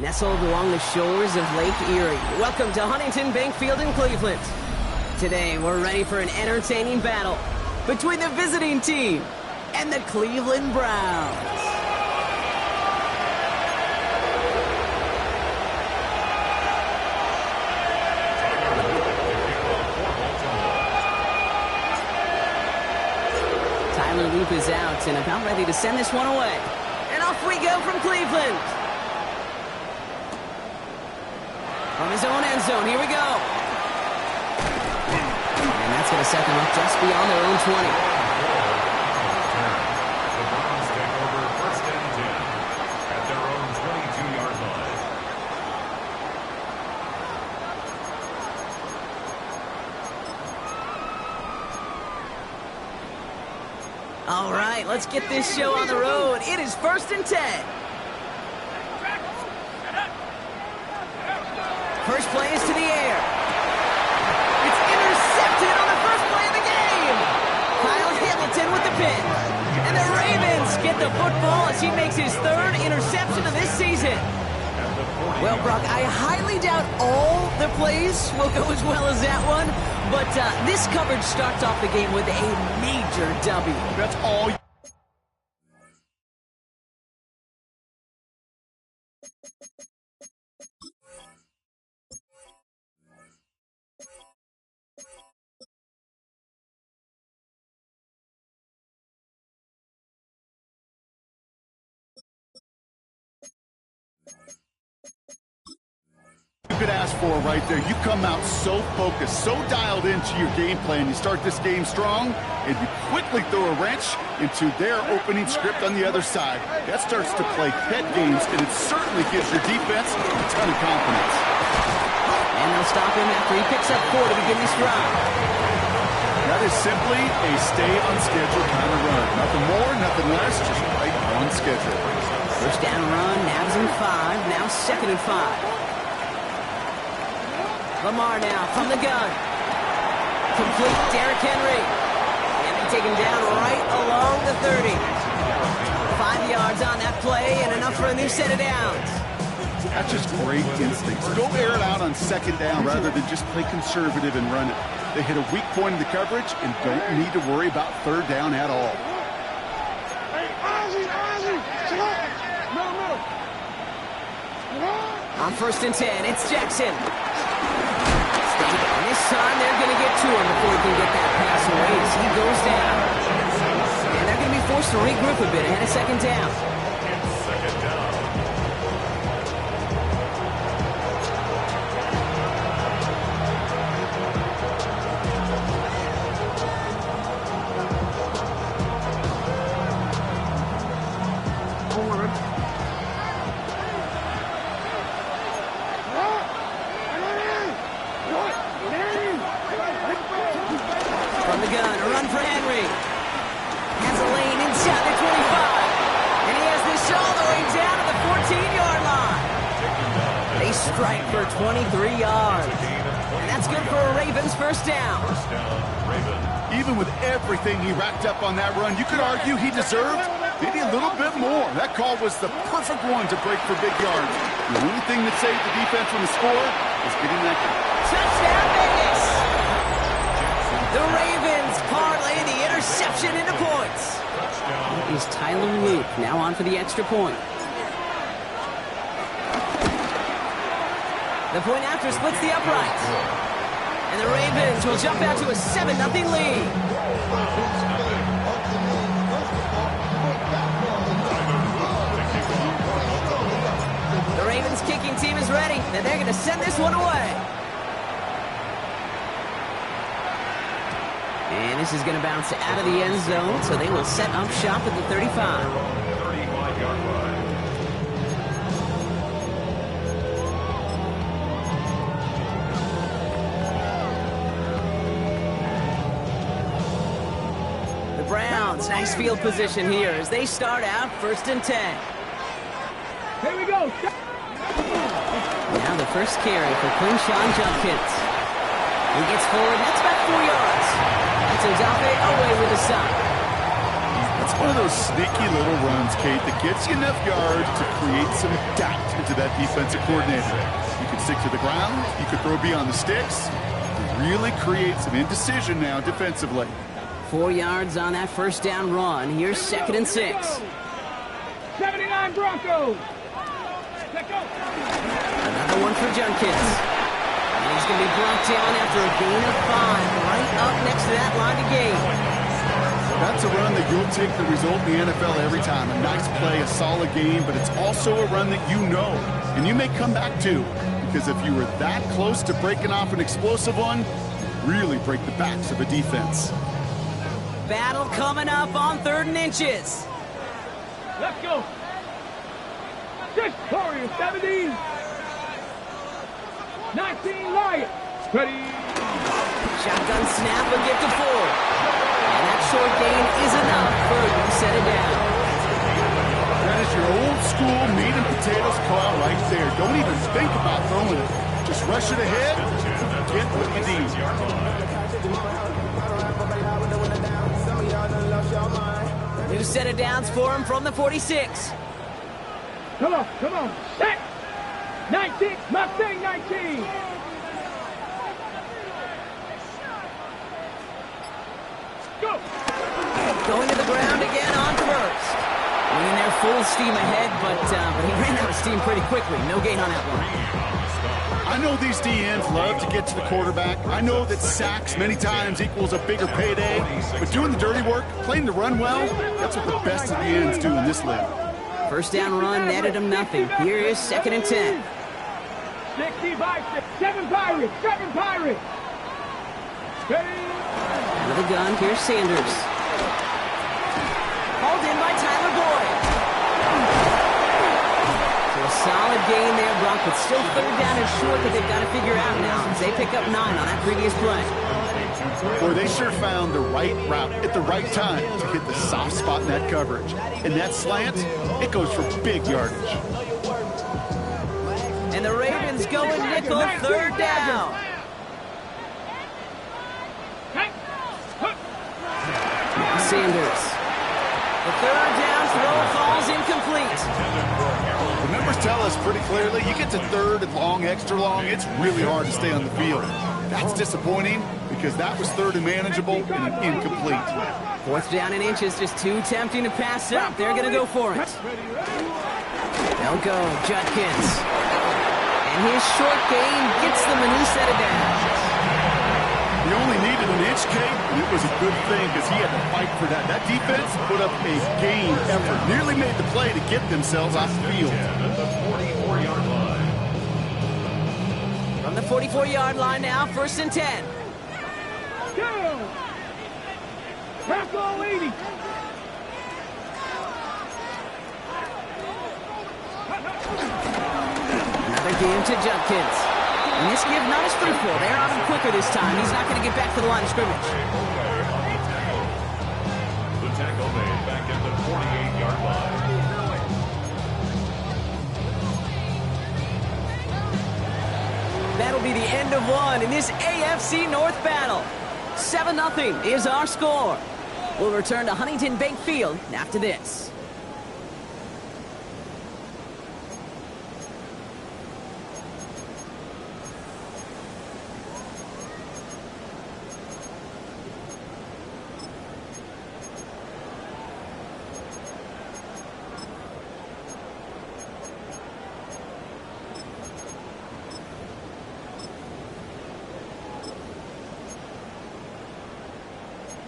Nestled along the shores of Lake Erie. Welcome to Huntington Bank Field in Cleveland. Today, we're ready for an entertaining battle between the visiting team and the Cleveland Browns. Tyler Loop is out and about ready to send this one away. And off we go from Cleveland. From his own end zone, here we go. And that's going to set them up just beyond their own 20. The Browns take over first and 10 at their own 22-yard line. All right, let's get this show on the road. It is first and 10. First play is to the air. It's intercepted on the first play of the game. Kyle Hamilton with the pick. And the Ravens get the football as he makes his third interception of this season. Well, Brock, I highly doubt all the plays will go as well as that one, but this coverage starts off the game with a major W. That's all. You could ask for right there. You come out so focused, so dialed into your game plan. You start this game strong, and you quickly throw a wrench into their opening script on the other side. That starts to play pet games, and it certainly gives your defense a ton of confidence. And they'll stop him after he picks up 4 to begin this drive. That is simply a stay on schedule kind of run. Nothing more, nothing less, just right on schedule. First down run, Navs in 5, now second and 5. Lamar now from the gun. Complete Derrick Henry. And they take him down right along the 30. 5 yards on that play and enough for a new set of downs. That's just great instincts. Go air it out on second down rather than just play conservative and run it. They hit a weak point in the coverage and don't need to worry about third down at all. On first and 10, it's Jackson. And this time they're going to get to him before he can get that pass away as he goes down. And they're going to be forced to regroup a bit ahead of second down. Strike for 23 yards. And that's good for a Ravens first down. Even with everything he racked up on that run, you could argue he deserved maybe a little bit more. That call was the perfect one to break for big yards. The only thing that saved the defense from the score is getting that. Touchdown Vegas! The Ravens parlay the interception into points. Is Tyler Luke now on for the extra point. The point after splits the uprights. And the Ravens will jump out to a 7-0 lead. The Ravens kicking team is ready, and they're going to send this one away. And this is going to bounce out of the end zone, so they will set up shop at the 35. 35-yard line. Browns, nice field position here as they start out first and 10. Here we go. Now the first carry for Quinshawn Judkins. He gets forward, that's about 4 yards. That's Odafe away with a stop. It's one of those sneaky little runs, Kate, that gets you enough yards to create some doubt into that defensive coordinator. You can stick to the ground, you could throw beyond the sticks, to really create some indecision now defensively. 4 yards on that first down run. Here's 2nd and 6. 79 Broncos. Let's go. Another one for Junkins. And he's going to be brought down after a gain of 5, right up next to that line of gain. That's a run that you'll take the result in the NFL every time. A nice play, a solid game, but it's also a run that you know, and you may come back to, because if you were that close to breaking off an explosive one, you really break the backs of a defense. Battle coming up on 3rd and inches. Let's go. Just Warriors, 17. 19 Lions. Ready. Shotgun snap will get to Ford. And that short gain is enough. Ford will set it down. That is your old school meat and potatoes call right there. Don't even think about throwing it. Just rush it ahead, get what you need. New set of downs for him from the 46. Come on. Set. 19. Mustang 19. Go. Going to the ground again on 1st. Winning there full steam ahead, but he ran out of steam pretty quickly. No gain on that one. I know these DNs love to get to the quarterback. I know that sacks many times equals a bigger payday, but doing the dirty work, playing the run well, that's what the best of the ends do in this league. First down run netted him nothing. Here is 2nd and 10. 65, 7 Pirates, 7 Pirates. Out of the gun, here's Sanders. Hauled in by Tyler Boyd. So a solid gain there, Brock, but still 3rd down and short that they've got to figure out now as they pick up 9 on that previous play. Boy, they sure found the right route at the right time to hit the soft spot in that coverage. And that slant, it goes for big yardage. And the Ravens going nickel, 3rd down. Sanders. The 3rd down throw falls incomplete. The numbers tell us pretty clearly, you get to 3rd and long, extra long, it's really hard to stay on the field. That's disappointing because that was 3rd and manageable and an incomplete. 4th down and inches, just too tempting to pass up. They're going to go for it. They'll go, Judkins. And his short gain gets them a new set of downs. He only needed an inch, Kate, and it was a good thing because he had to fight for that. That defense put up a game effort, nearly made the play to get themselves off the field. At the 44-yard line. From the 44-yard line now, 1st and 10. Go. Tackle 80. Another game to Judkins. And this give not as fruitful. They're on him quicker this time. He's not going to get back to the line of scrimmage. The tackle made back at the 48-yard line. That'll be the end of one in this AFC North battle. 7-0 is our score. We'll return to Huntington Bank Field after this.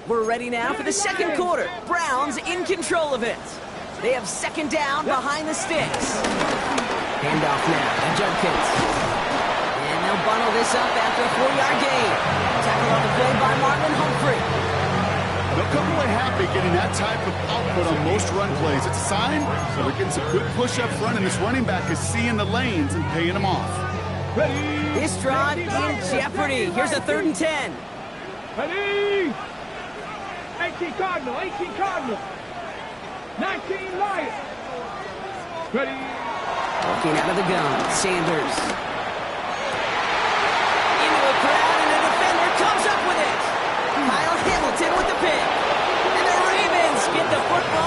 We're ready now for the 2nd quarter. Browns in control of it. They have 2nd down behind the sticks. Handoff now to Judkins. And they'll bundle this up after a 4-yard gain. Tackle on the play by Marlon Humphrey. They'll come away happy getting that type of output on most run plays. It's a sign that they're getting some good push up front, and this running back is seeing the lanes and paying them off. This drive in jeopardy. Here's a 3rd and 10. Ready. 18 Cardinal, 19 Lions. Ready. Walking out of the gun, Sanders. Into a crowd, and a defender comes up with it. Kyle Hamilton with the pick. And the Ravens get the football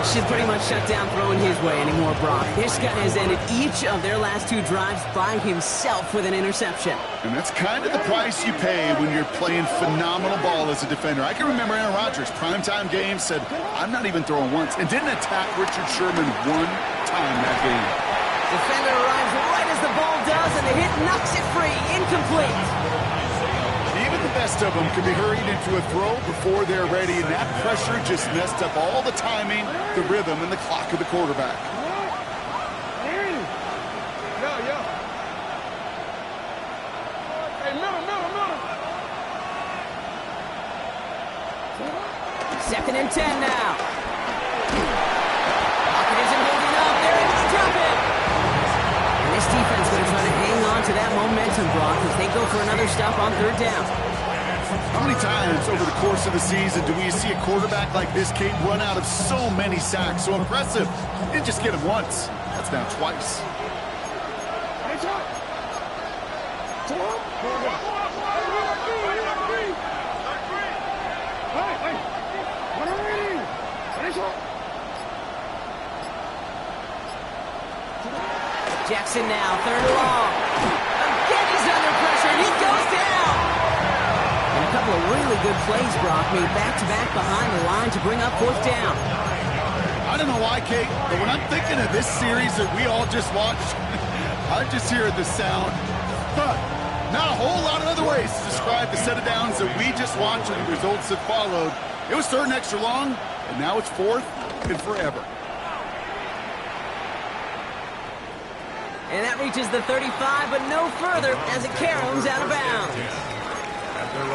should pretty much shut down throwing his way anymore, Brock. This guy has ended each of their last 2 drives by himself with an interception. And that's kind of the price you pay when you're playing phenomenal ball as a defender. I can remember Aaron Rodgers, primetime game, said, I'm not even throwing once, and didn't attack Richard Sherman one time that game. Defender arrives right as the ball does, and the hit knocks it free. Incomplete. Even the best of them can be hurried into a throw before they're ready, and that pressure just messed up all the timing, the rhythm, and the clock of the quarterback. Second and 10 now. Pocket isn't holding up. They're able to drop it. And this defense is going to try to hang on to that momentum, Brock, as they go for another stop on 3rd down. How many times over the course of the season do we see a quarterback like this kid run out of so many sacks? So impressive. Didn't just get him once. That's now twice. Jackson now, 3rd and long. Again, he's under pressure, and he goes down. And a couple of really good plays, Brock, made back-to-back behind the line to bring up 4th down. I don't know why, Kate, but when I'm thinking of this series that we all just watched, I just hear the sound, but not a whole lot of other ways to describe the set of downs that we just watched and the results that followed. It was 3rd and extra long, and now it's 4th and forever. And that reaches the 35, but no further as it caroms out of bounds.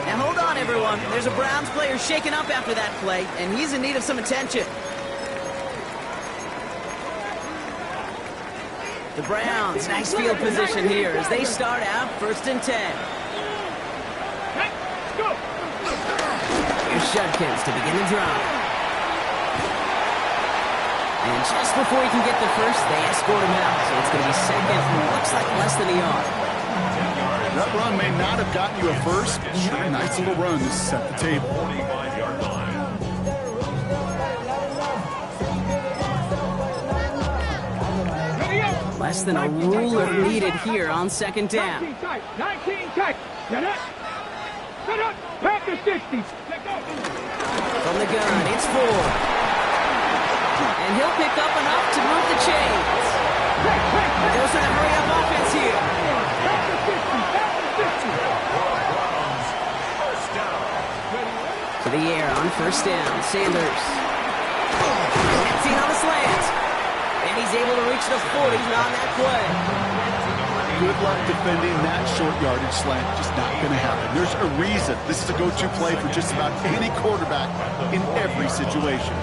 Now hold on, everyone. There's a Browns player shaken up after that play, and he's in need of some attention. The Browns, nice field position here as they start out 1st and 10. Here's Judkins to begin the drive. And just before he can get the first, they escort him out. So it's going to be second, looks like less than a yard. That run may not have gotten you a first, but sure, a nice little run to set the table. 45-yard line. Less than a ruler needed here on 2nd down. 19 tight. Get up. Back to 60. From the gun, it's Ford. And he'll pick up enough to move the chains. They'll try to hurry up offense here. To the air on 1st down. Sanders. Seen on the slant. And he's able to reach the 40 on that play. Good luck defending that short yardage slant. Just not going to happen. There's a reason this is a go-to play for just about any quarterback in every situation.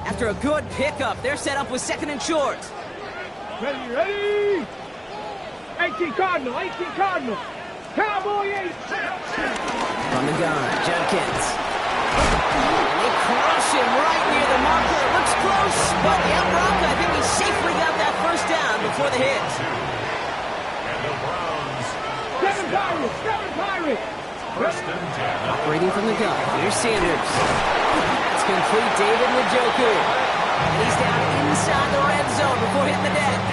After a good pickup, they're set up with 2nd and short. Ready. 18 Cardinal. Cowboy 8. From the gun, Judkins. And they crush him right near the marker. It looks close, but yeah, Brock, I think he safely got that 1st down before the hit. And the Browns. 7 Pirates. 1st and 10. Operating from the gun, here's Sanders. That's complete, David Njoku. And he's down inside the red zone before hitting the deck.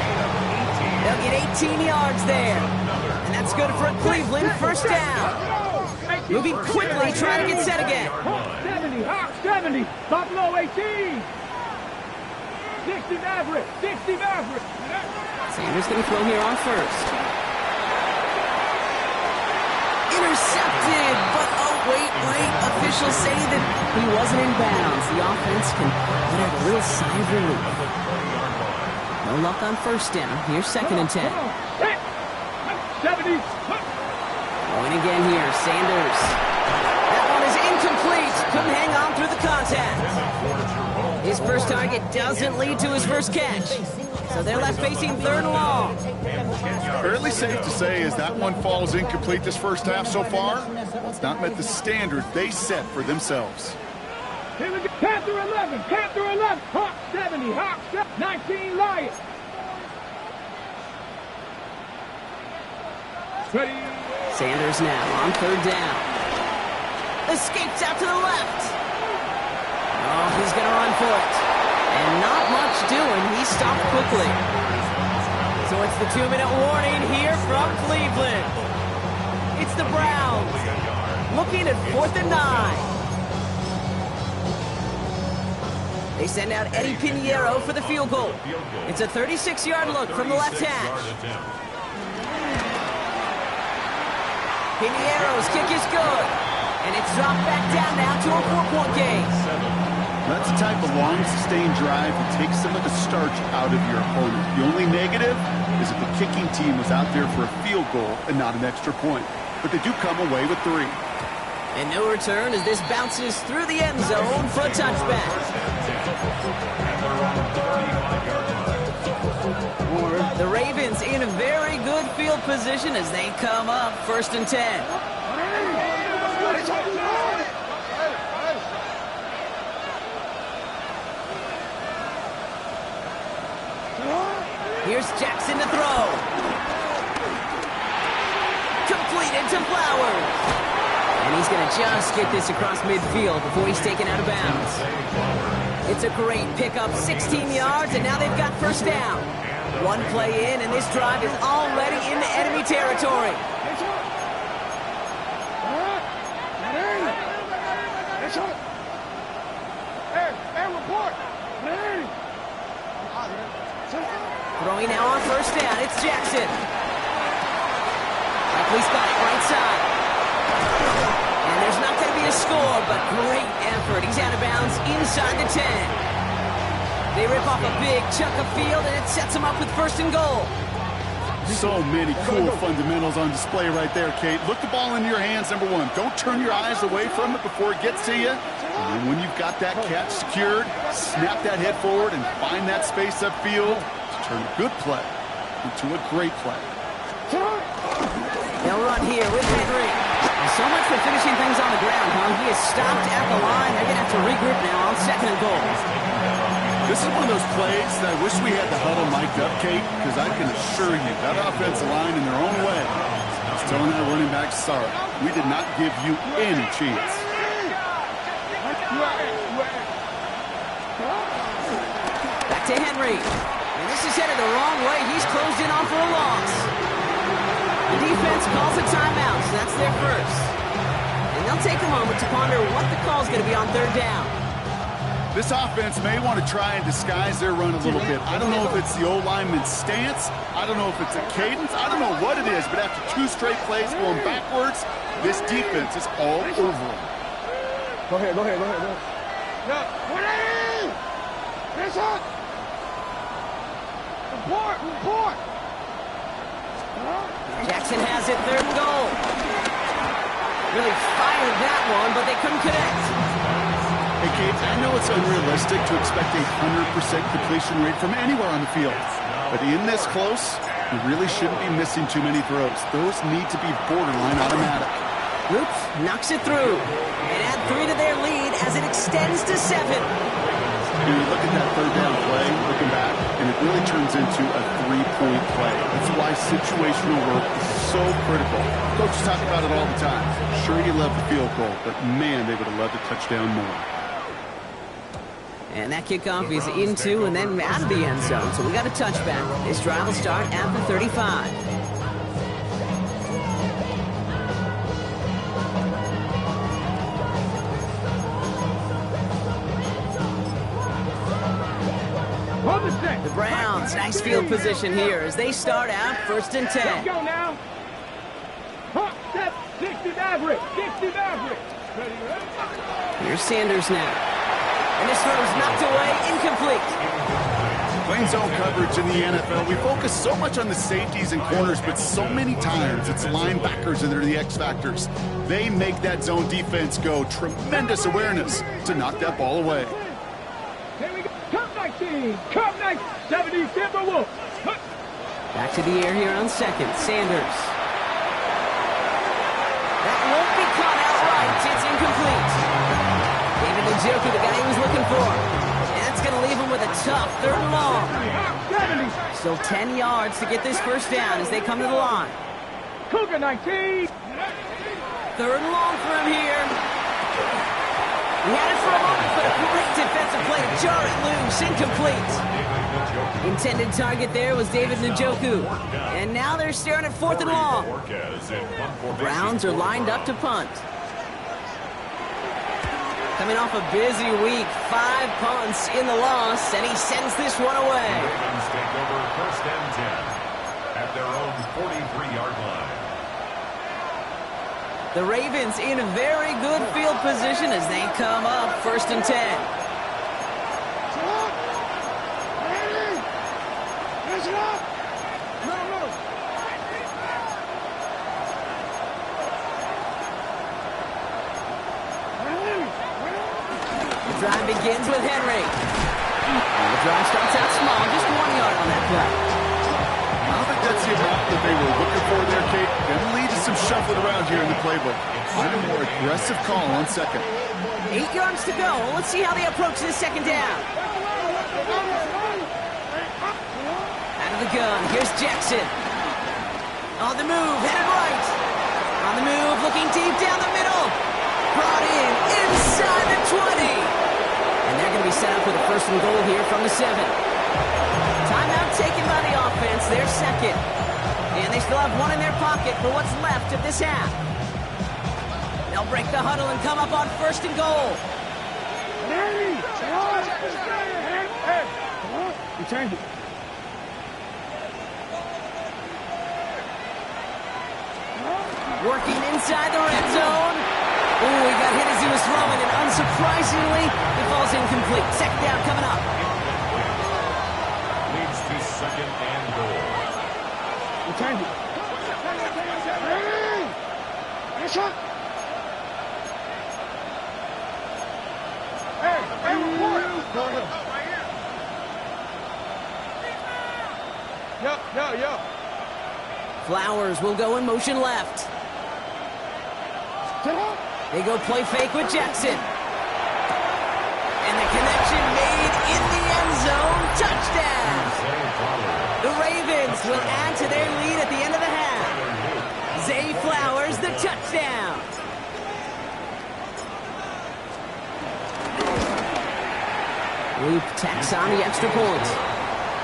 They'll get 18 yards there. And that's good for Cleveland. 1st down. Moving quickly, trying to get set again. 70. Buffalo 18. 60 Maverick. Sanders going to throw here on 1st. Intercepted, but oh, wait. Officials say that he wasn't in bounds. The offense can let out a little sigh of relief. No luck on 1st down. Here's 2nd and 10. 70. Going again here, Sanders. That one is incomplete. Couldn't hang on through the contact. His first target doesn't lead to his first catch. So they're left facing 3rd and long. Fairly safe to say as that one falls incomplete this 1st half so far, it's not met the standard they set for themselves. Here we go. Panther 11. Hawk 70, Hawk 19 Lions. Ready. Sanders now on third down. Escapes out to the left. Oh, he's going to run for it. And not much doing. He stopped quickly. So it's the 2-minute warning here from Cleveland. It's the Browns looking at 4th and 9. They send out Eddie Pinheiro for the field goal. It's a 36-yard look from the left hash. Pinheiro's kick is good. And it's dropped back down now to a 4-point game. That's the type of long, sustained drive that takes some of the starch out of your opponent. The only negative is if the kicking team was out there for a field goal and not an extra point. But they do come away with 3. And no return as this bounces through the end zone for a touchback. The Ravens in a very good field position as they come up 1st and 10. Here's Jackson to throw. Completed to Flowers. And he's going to just get this across midfield before he's taken out of bounds. It's a great pickup, 16 yards, and now they've got 1st down. One play in, and this drive is already into enemy territory. Throwing now on 1st down, it's Jackson. Likely's got it right side. And there's not going to be a score, but great effort. He's out of bounds inside the 10. They rip off a big chunk of field, and it sets them up with 1st and goal. So many cool fundamentals on display right there, Kate. Look the ball into your hands, number 1. Don't turn your eyes away from it before it gets to you. And then when you've got that catch secured, snap that head forward and find that space upfield to turn a good play into a great play. They'll run here with Henry. And so much for finishing things on the ground, huh? He is stopped at the line. They're going to have to regroup now on 2nd and goal. This is one of those plays that I wish we had the huddle mic'd up, Kate, because I can assure you that offensive line in their own way is telling that running back, sorry, we did not give you any chance. Back to Henry. And this is headed the wrong way. He's closed in on for a loss. The defense calls a timeout, so that's their 1st. And they'll take a moment to ponder what the call is going to be on 3rd down. This offense may want to try and disguise their run a little bit. I don't know if it's the old lineman's stance. I don't know if it's a cadence. I don't know what it is, but after 2 straight plays going backwards, this defense is all over them. Go ahead. It's up. Report. Jackson has it, 3rd and goal. Really fired that one, but they couldn't connect. Hey, Kate, I know it's unrealistic to expect a 100% completion rate from anywhere on the field. But in this close, you really shouldn't be missing too many throws. Those need to be borderline automatic. Oops, knocks it through. And add 3 to their lead as it extends to 7. You look at that 3rd down play, looking back, and it really turns into a 3-point play. That's why situational work is so critical. Coaches talk about it all the time. Sure, you love the field goal, but man, they would have loved a touchdown more. And that kickoff is into and then out of the end zone. So we got a touchback. This drive will start at the 35. The Browns, nice field position here as they start out 1st and 10. Let's go now. Hawk 60 average. Here's Sanders now. And this throw is knocked away, incomplete. Playing zone coverage in the NFL, we focus so much on the safeties and corners, but so many times it's linebackers that are the X factors. They make that zone defense go. Tremendous awareness to knock that ball away. Here we go. Cup 19. Cup 19. 70 Timberwolves. Back to the air here on 2nd. Sanders. That won't be caught outright. It's incomplete. David Njoku, the guy he was looking for. And that's going to leave tough 3rd and long. 70. Still 10 yards to get this first down as they come to the line. Cougar 19. 3rd and long for him here. He had it for a moment, but a great defensive play to jar it loose. Incomplete. Intended target there was David Njoku. And now they're staring at 4th and long. The Browns are lined up to punt. Coming off a busy week, 5 punts in the loss, and he sends this one away. Ravens take over 1st and 10 at their own 43-yard line. The Ravens in very good field position as they come up 1st and 10. The drive begins with Henry. And the drive starts out small, just 1 yard on that play. I don't think that's the amount that they were looking for there, Kate. Going to lead to some shuffling around here in the playbook. Find a more aggressive call on 2nd. 8 yards to go. Let's see how they approach this 2nd down. Out of the gun, here's Jackson. On the move, headed right. On the move, looking deep down the middle. Brought in inside the 20. And they're going to be set up with a 1st and goal here from the 7. Timeout taken by the offense, their 2nd. And they still have 1 in their pocket for what's left of this half. They'll break the huddle and come up on 1st and goal. Return. Working inside the red zone. Ooh, he got hit as he was throwing, and unsurprisingly, it falls incomplete. 2nd down coming up. Leads to 2nd and goal. Return. Yo. Flowers will go in motion left. They go play fake with Jackson. And the connection made in the end zone. Touchdown! The Ravens will add to their lead at the end of the half. Zay Flowers, the touchdown. Luke tacks on the extra point.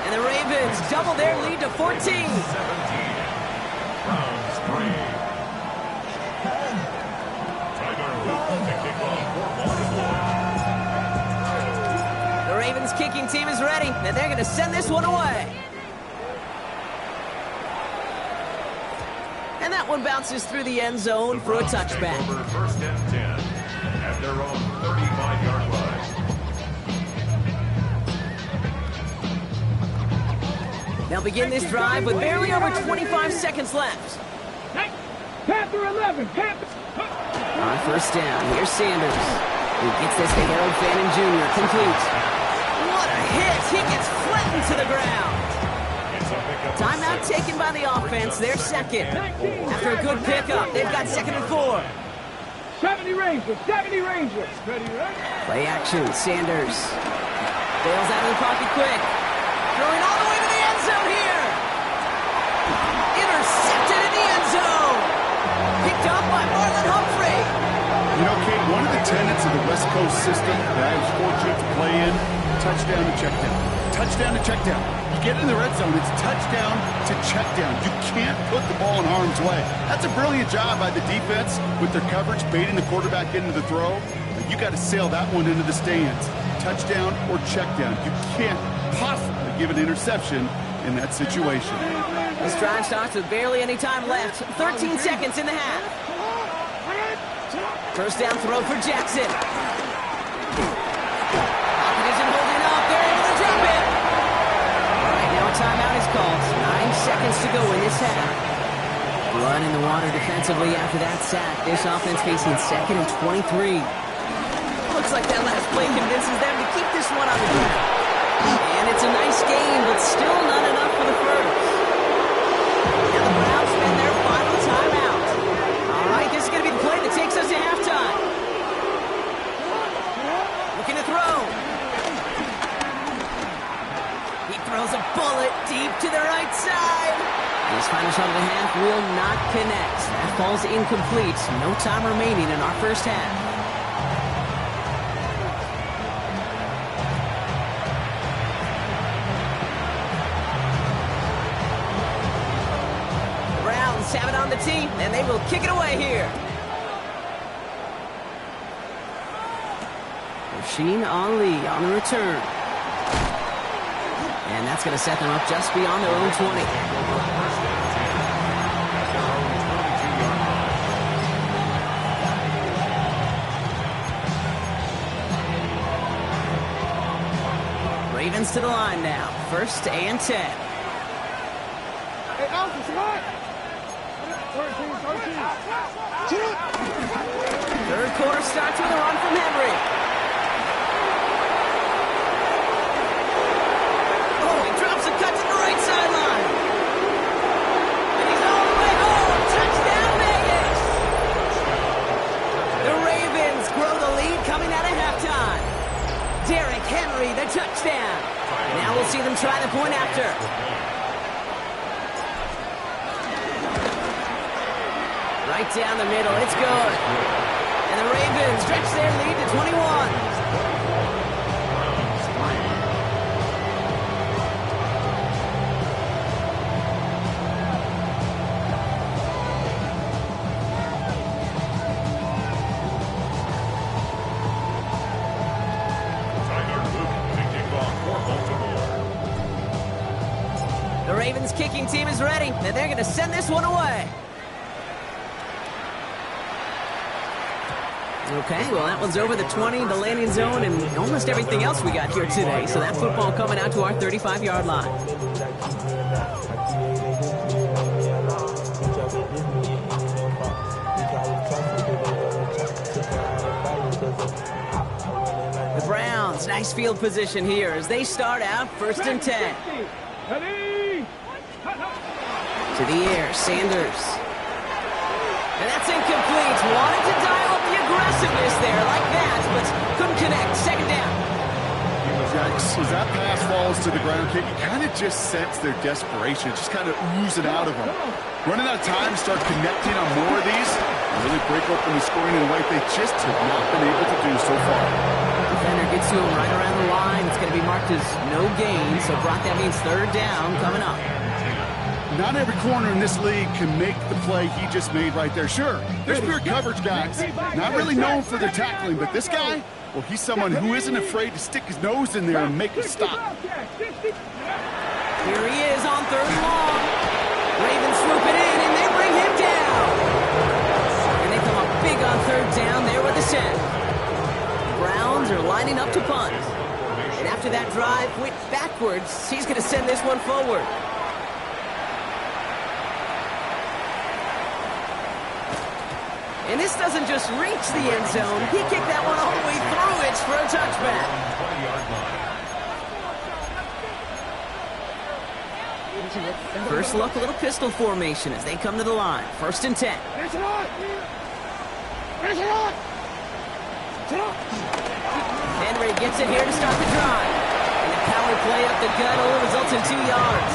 And the Ravens double their lead to 14. 17. Browns 3. Tiger to kick off for Baltimore. The Ravens kicking team is ready, and they're going to send this one away. And that one bounces through the end zone for a touchback. Over 1st and 10 at their own 35-yard line. They'll begin this drive with barely over 25 seconds left. Panther 11. On 1st down, here's Sanders. He gets this to Harold Fannin Jr. Complete. What a hit! He gets flattened to the ground. Timeout taken by the offense, their 2nd. After a good pickup, they've got 2nd and 4. 70 Rangers. Play action, Sanders. Bails out of the pocket quick. Throwing all the way to the end zone here. Intercepted in the end zone. Picked up by Marlon Humphrey. You know, Kate, one of the tenets of the West Coast system that I was fortunate to play in, touchdown to check down. Touchdown to check down. You get in the red zone, it's touchdown to check down. You can't put the ball in harm's way. That's a brilliant job by the defense with their coverage, baiting the quarterback into the throw. But you got to sail that one into the stands. Touchdown or check down. You can't possibly give an interception in that situation. This drive starts with barely any time left. 13 seconds in the half. 1st down throw for Jackson. Pocket isn't holding up. They're able to drop it. All right, now a timeout is called. 9 seconds to go in this half. Blood in the water defensively after that sack. This offense facing 2nd and 23. Looks like that last play convinces them to keep this one on the ground. And it's a nice game, but still not enough for the first. And the Browns spend their final timeout. All right, this is going to be the play that takes us to halftime. Looking to throw. to the right side. His final shot of the half will not connect. That ball's incomplete. No time remaining in our first half. The Browns have it on the tee, and they will kick it away here. Rasheen Ali on the return. And that's going to set them up just beyond their own 20. Ravens to the line now. 1st and 10. Hey, Alpha, what? 13. Third quarter starts with a run from Henry. Oh, he drops a cut to the right sideline. And he's all the way home. Touchdown, Vegas. The Ravens grow the lead coming out of halftime. Derrick Henry, the touchdown. Now we'll see them try the point after. Right down the middle, it's good. And the Ravens stretch their lead to 21. The Ravens kicking team is ready, and they're going to send this one away. Okay, well, that one's over the 20, the landing zone, and almost everything else we got here today. So that football coming out to our 35-yard line. The Browns, nice field position here as they start out 1st and 10. To the air, Sanders. And that's incomplete. Wanted to dial up the aggressiveness there like that, but couldn't connect. 2nd down. As that pass falls to the ground, you kind of just sense their desperation, just kind of oozing out of them. Running out of time, start connecting on more of these, and really break open the scoring in a way they just have not been able to do so far. Defender gets to him right around the line. It's going to be marked as no gain, so Brock, that means 3rd down coming up. Not every corner in this league can make the play he just made right there. Sure, there's pure coverage guys, not really known for their tackling, but this guy, well, he's someone who isn't afraid to stick his nose in there and make a stop. Here he is on 3rd and long. Ravens swoop it in, and they bring him down. And they come up big on 3rd down there with the set. Browns are lining up to punt. And after that drive went backwards, he's going to send this one forward. And this doesn't just reach the end zone. He kicked that one all the way through it for a touchback. First look, a little pistol formation as they come to the line. 1st and 10. Henry gets it here to start the drive. And the power play up the gut only results in 2 yards.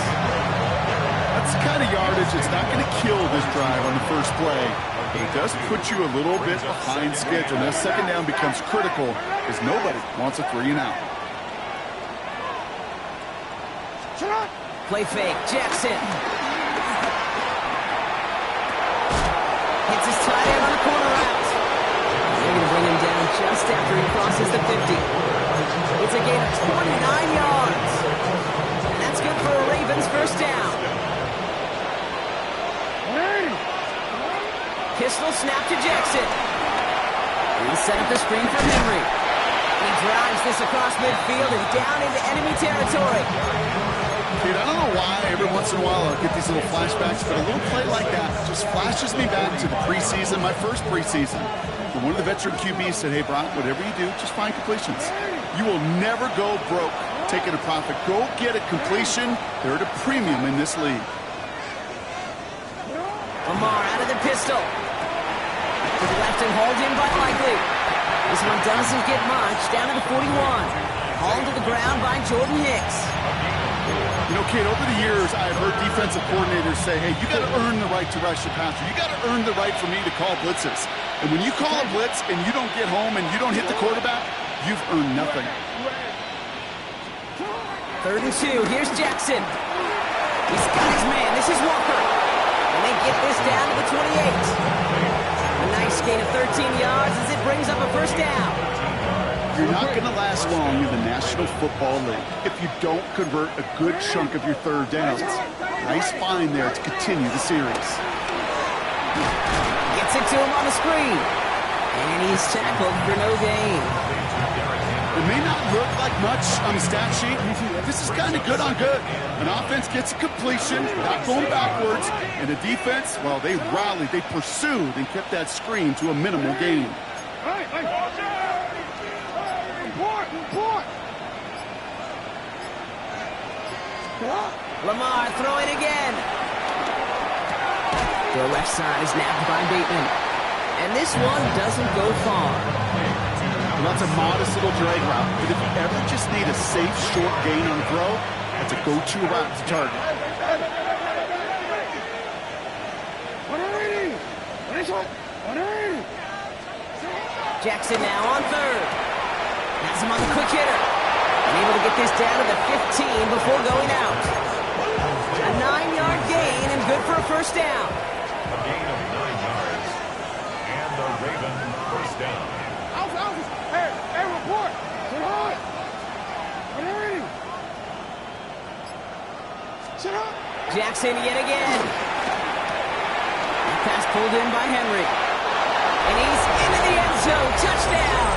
That's the kind of yardage that's not going to kill this drive on the first play. But it does put you a little bit behind schedule. Now, 2nd down becomes critical because nobody wants a 3 and out. Play fake, Jackson. Hits his tight end on the corner route. They're going to bring him down just after he crosses the 50. It's a gain of 29 yards. And that's good for a Ravens 1st down. Pistol snap to Jackson. He set up the screen for Henry. He drives this across midfield and down into enemy territory. Dude, I don't know why every once in a while I'll get these little flashbacks, but a little play like that just flashes me back to the preseason, my first preseason. And one of the veteran QBs said, hey, Brock, whatever you do, just find completions. You will never go broke taking a profit. Go get a completion. They're at a premium in this league. Lamar out of the pistol. To the left and hauled in by Likely. This one doesn't get much. Down to the 41. Hauled to the ground by Jordan Hicks. You know, Kate, over the years, I've heard defensive coordinators say, hey, you got to earn the right to rush your passer. You got to earn the right for me to call blitzes. And when you call a blitz and you don't get home and you don't hit the quarterback, you've earned nothing. 3rd and 2. Here's Jackson. He's got his man. This is Walker. And they get this down to the 28. A nice gain of 13 yards as it brings up a first down. You're not going to last long in the National Football League if you don't convert a good chunk of your 3rd downs. Nice find there to continue the series. Gets it to him on the screen. And he's tackled for no gain. It may not look like much on the stat sheet. This is kind of good on good. An offense gets a completion, not going backwards, and the defense, well, they rallied, they pursued, and kept that screen to a minimal gain. Lamar throwing again. The left side is nabbed by Bateman. And this one doesn't go far. Well, that's a modest little drag route, but if you ever just need a safe, short gain on a throw, that's a go-to route to target. Jackson now on 3rd. Has him on the quick hitter. And able to get this down to the 15 before going out. A 9-yard gain and good for a first down. A gain of 9 yards. And the Raven first down. Hey, report. Sit on. Sit up. Jackson yet again. Pass pulled in by Henry. And he's into the end zone. Touchdown.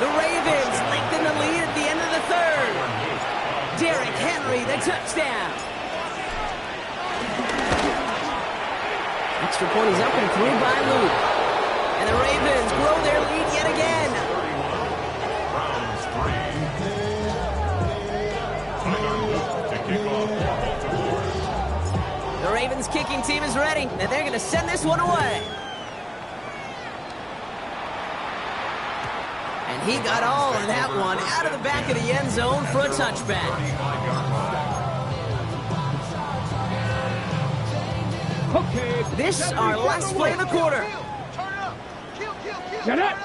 The Ravens lengthen the lead at the end of the 3rd. Derrick Henry, the touchdown. Extra point is up and through by Luke. And the Ravens grow their lead yet again. Browns 3. Tyler Luke to kick off for Baltimore. The Ravens kicking team is ready, and they're going to send this one away. And he got all of that one out of the back of the end zone for a touchback. Okay. This our last play of the quarter. Get up.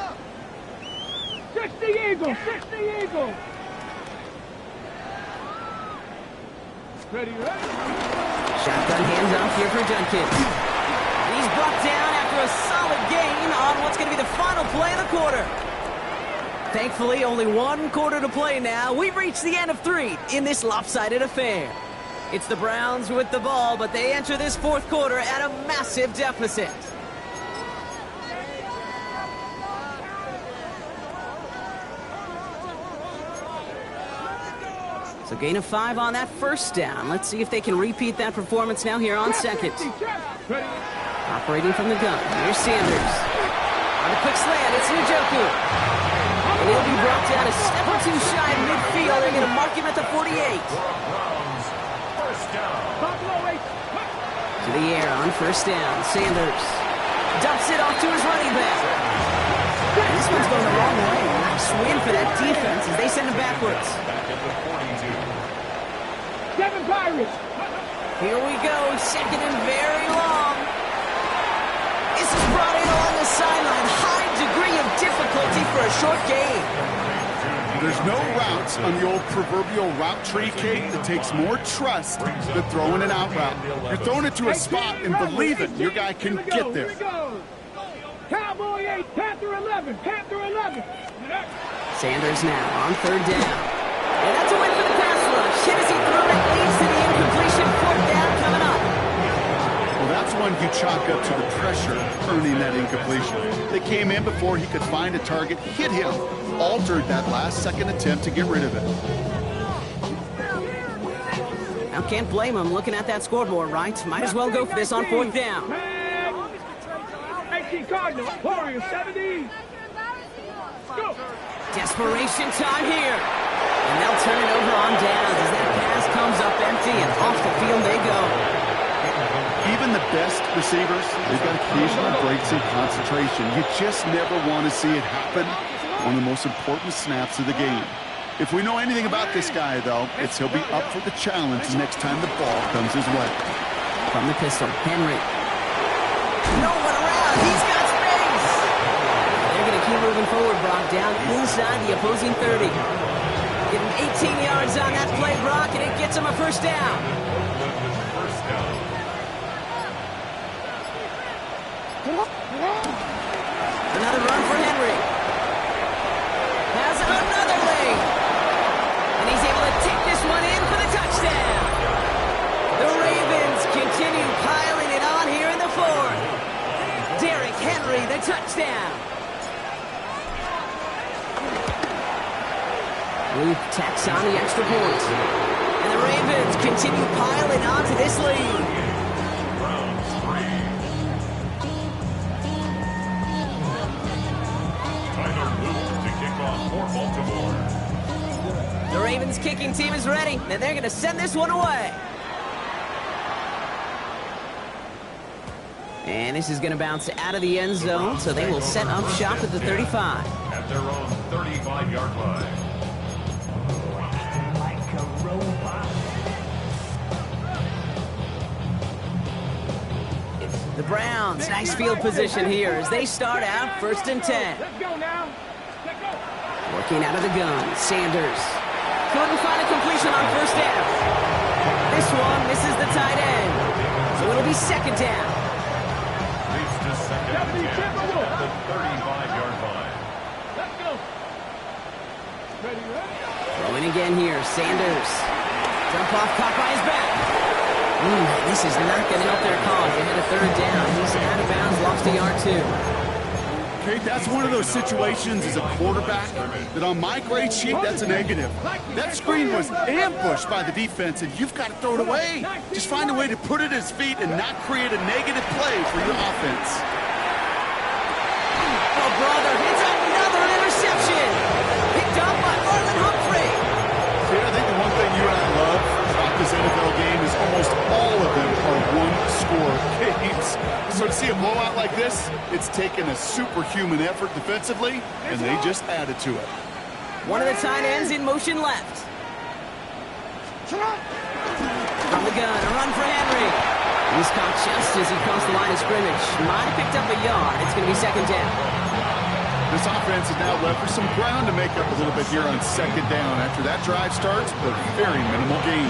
60 Eagles. Ready. Shotgun handoff here for Duncan. And he's brought down after a solid gain on what's going to be the final play of the quarter. Thankfully, only 1 quarter to play now. We've reached the end of 3 in this lopsided affair. It's the Browns with the ball, but they enter this 4th quarter at a massive deficit. So gain of 5 on that first down. Let's see if they can repeat that performance now here on 2nd. Operating from the gun. Here's Sanders. On a quick slant, it's Njoku. And he'll be brought down a step or 2 shy of midfield. They're going to mark him at the 48. Browns first down. To the air on first down. Sanders dumps it off to his running back. And this one's going the wrong way. Nice win for that defense as they send him backwards. Back at the 42. 7 Pirates. Here we go. 2nd and very long. This is brought in along the sideline. High degree of difficulty for a short gain. There's no routes on the old proverbial route tree, Kate, that takes more trust than throwing an out route. You're throwing it to a spot and believe it, your guy can get there. Cowboy 8, Panther 11, Panther 11. Sanders now on 3rd down. And that's a win for the pass rush. Hit as he threw it, leads to the incompletion. 4th down coming up. Well, that's one you chalk up to the pressure earning that incompletion. They came in before he could find a target, hit him, altered that last-second attempt to get rid of it. Now, can't blame him looking at that scoreboard, right? Might as well go for this on 4th down. 18 Cardinal, Warriors 70. Go. Desperation time here. And they'll turn it over on downs as that pass comes up empty and off the field they go. Even the best receivers, they've got occasional breaks in concentration. You just never want to see it happen. One of the most important snaps of the game. If we know anything about this guy, though, it's he'll be up for the challenge next time the ball comes his way. From the pistol, Henry. No one around. He's got space. They're going to keep moving forward, Brock, down inside the opposing 30. Give him 18 yards on that play, Brock, and it gets him a first down. First down. Another run for Henry. Has another lane. And he's able to take this one in for the touchdown. The Ravens continue piling it on here in the fourth. Derrick Henry, the touchdown. Luke tacks on the extra point. And the Ravens continue piling on to this lead. Browns 3. Tyler Luke to kick off for Baltimore. The Ravens kicking team is ready, and they're going to send this one away. And this is going to bounce out of the end zone, so they will set up shop at the 35. At their own 35-yard line. The Browns, nice field position here as they start out 1st and 10. Let's go now. Let's go. Working out of the gun, Sanders. Couldn't find a completion on 1st down. This one misses the tight end, so it'll be 2nd down. Leads to 2nd and 10 at the 35-yard line. Let's go. Ready, ready. Throwing again here, Sanders. Jump off, caught by his back. This is not going to help their cause. They had a 3rd down. He's out of bounds, lost a yard too. Okay, that's one of those situations as a quarterback that on my grade sheet, that's a negative. That screen was ambushed by the defense, and you've got to throw it away. Just find a way to put it at his feet and not create a negative play for your offense. Oh, brother, it's another interception. Picked up by Marlon Humphrey. See, I think the one thing you and I love about this NFL game is almost all of them are one-score games. So to see a blowout like this, it's taken a superhuman effort defensively, and they just added to it. One of the tight ends in motion left. From the gun, a run for Henry. He's caught just as he crossed the line of scrimmage. Might have picked up a yard. It's going to be 2nd down. This offense is now left for some ground to make up a little bit here on 2nd down after that drive starts, but very minimal gain.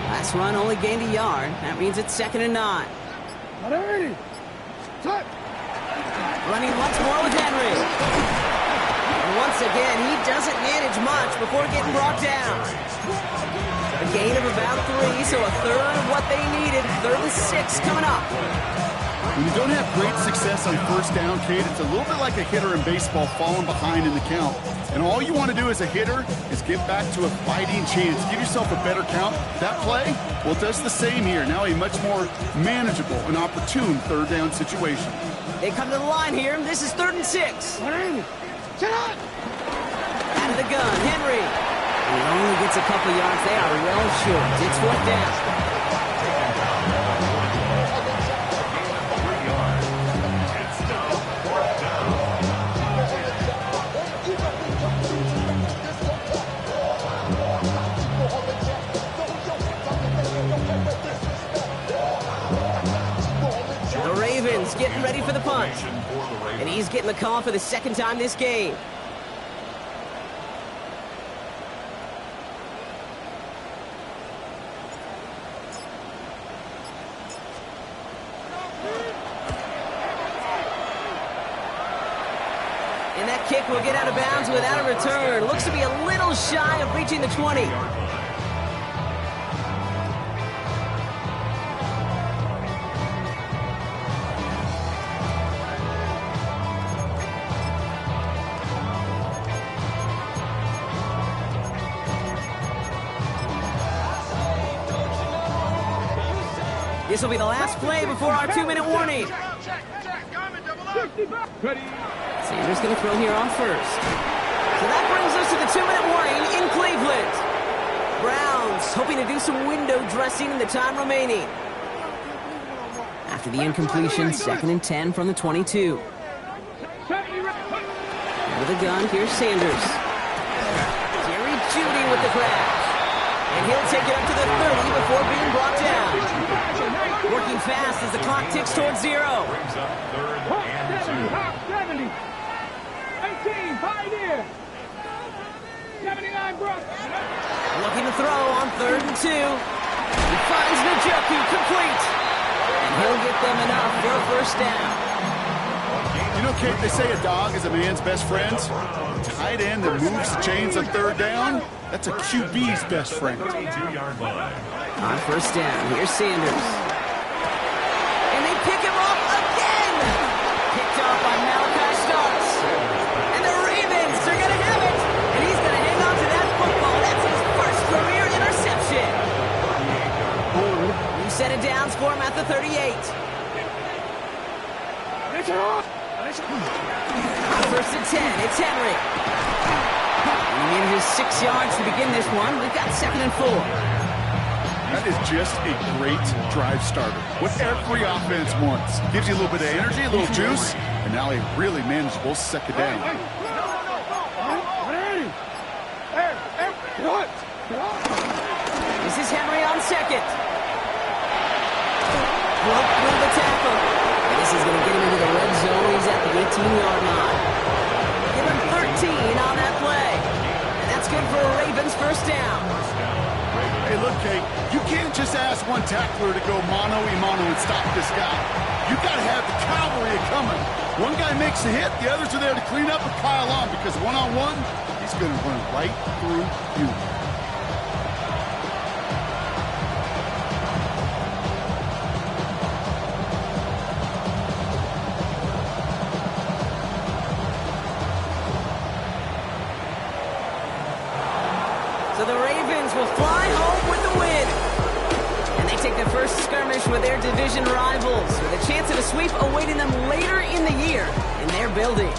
Last run only gained a yard. That means it's 2nd and 9. Ready. Touch. Running once more with Henry. And once again, he doesn't manage much before getting brought down. A gain of about 3, so a 3rd of what they needed. 3rd and 6 coming up. When you don't have great success on 1st down, Kate, it's a little bit like a hitter in baseball falling behind in the count. And all you want to do as a hitter is get back to a fighting chance. Give yourself a better count. That play, well, it does the same here. Now a much more manageable and opportune 3rd down situation. They come to the line here. This is 3rd and 6. Out of the gun, Henry. And he only gets a couple yards. They are well short. It's 4th down. Getting ready for the punch. And he's getting the call for the 2nd time this game. And that kick will get out of bounds without a return. Looks to be a little shy of reaching the 20. This will be the last play before our 2-minute warning. Ready. Sanders going to throw here on 1st. So that brings us to the 2-minute warning in Cleveland. Browns defense, hoping to do some window dressing in the time remaining. After the incompletion, 2nd and 10 from the 22. With a gun, here's Sanders. Jerry Jeudy with the grab. And he'll take it up to the 30 before being brought down. Working fast as the clock ticks towards 0. Brings up 3rd and 2. 70. 18, Pioneer. 79, Brook. Looking to throw on 3rd and 2. He finds Njoku complete. And he'll get them enough for a first down. You know, Kate, they say a dog is a man's best friend. Tight end that moves the chains on 3rd down, that's a QB's best friend. 32-yard line. On first down, here's Sanders. And they pick him off again. Picked off by Malachi Starks. And the Ravens are going to have it. And he's going to hang on to that football. That's his first career interception. New set of downs for him at the 38. First and 10, it's Henry. He manages 6 yards to begin this one. We've got 2nd and 4. That is just a great drive starter. What every offense wants. Gives you a little bit of energy, a little juice, and now a really manageable 2nd down. This is Henry on 2nd. Broke through the tackle. And this is going to get him into the red zone. He's at the 18-yard line. Give him 13 on that play. And that's good for a Ravens first down. Hey, look, Kate, you can't just ask one tackler to go mano-a-mano and stop this guy. You got to have the cavalry coming. One guy makes a hit, the others are there to clean up and pile on, because one-on-one, he's going to run right through you. So the Ravens will fly home with the win. And they take their first skirmish with their division rivals, with a chance at a sweep awaiting them later in the year in their building.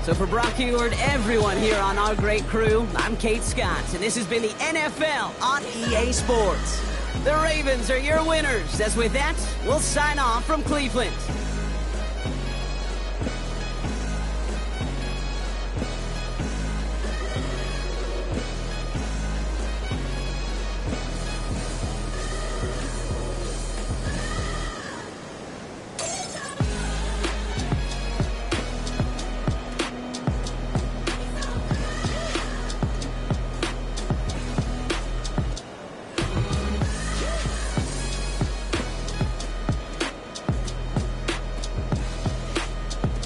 So for Brock Heward, everyone here on our great crew, I'm Kate Scott, and this has been the NFL on EA Sports. The Ravens are your winners, as with that, we'll sign off from Cleveland.